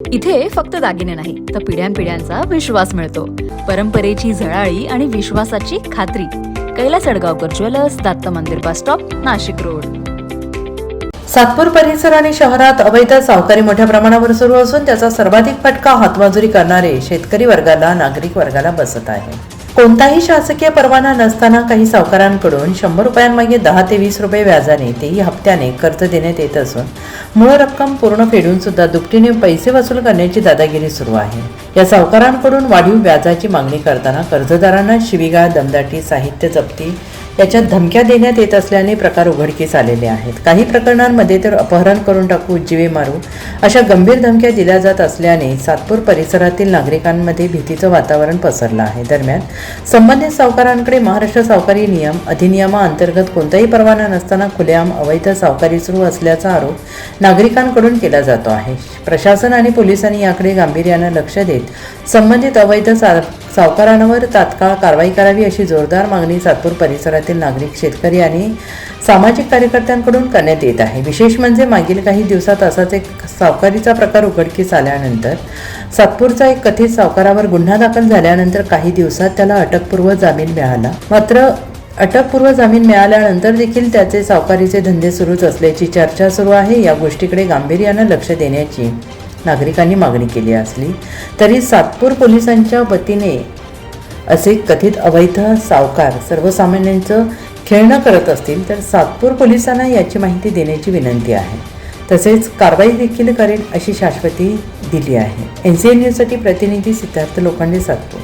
इथे फक्त दागिने नाही तर पिढ्यानपिढ्यांचा विश्वास मिळतो. परंपरेची झळाळी आणि विश्वासाची खात्री. कैलास अडगावकर ज्वेलर्स, दत्त मंदिर bus stop, Nashik road. Satpur परिसर आणि शहरात अवैध सावकारी मोठ्या प्रमाणावर सुरू असून त्याचा सर्वाधिक फटका हातमजुरी करणारे शेतकरी वर्गाला, नागरिक वर्गाला बसत आहे. कोणताही शासकीय परवाना नसताना काही सावकारांकडून 100 रुपयांमागे 10 ते 20 रुपये व्याजाने, तेही हप्त्याने कर्ज देण्यात येत असून मूळ रक्कम पूर्ण फेडून सुद्धा दुपटीने पैसे वसूल करण्याची दादागिरी सुरू आहे. या सावकारांकडून वाढीव व्याजाची मागणी करताना कर्जदारांना शिवीगाळ, दमदाटी, साहित्य जप्ती याच्या धमक्या देण्यात येत असल्याने प्रकार उघडकीस आलेले आहेत. काही प्रकरणांमध्ये तर अपहरण करून टाकू, जीवे मारू अशा गंभीर धमक्या दिल्या जात असल्याने सातपूर परिसरातील नागरिकांमध्ये भीतीचं वातावरण पसरलं आहे. दरम्यान संबंधित सावकारांकडे महाराष्ट्र सावकारी नियम अधिनियमाअंतर्गत कोणताही परवाना नसताना खुलेआम अवैध सावकारी सुरू असल्याचा आरोप नागरिकांकडून केला जातो आहे. प्रशासन आणि पोलिसांनी याकडे गांभीर्यानं लक्ष देत संबंधित अवैध सावकारांवर तात्काळ कारवाई करावी अशी जोरदार मागणी सातपूर परिसरातील नागरिक, शेतकरी आणि सामाजिक कार्यकर्त्यांकडून करण्यात येत आहे. विशेष म्हणजे मागील काही दिवसात असाच एक सावकारीचा प्रकार उघडकीस आल्यानंतर सातपूरचा एक कथित सावकारावर गुन्हा दाखल झाल्यानंतर काही दिवसात त्याला अटकपूर्व जामीन मिळाला. मात्र अटकपूर्व जामीन मिळाल्यानंतर देखील त्याचे सावकारीचे धंदे सुरूच असल्याची चर्चा सुरू आहे. या गोष्टीकडे गांभीर्यानं लक्ष देण्याची नागरिकांनी मागणी केली असली तरी सातपूर पोलिसांच्या वतीने असे कथित अवैध सावकार सर्वसामान्यांचं खेळणं करत असतील तर सातपूर पोलिसांना याची माहिती देण्याची विनंती आहे. तसेच कारवाई देखील करेल अशी शाश्वती दिली आहे. NCN न्यूजसाठी प्रतिनिधी सिद्धार्थ लोखंडे, सातपूर.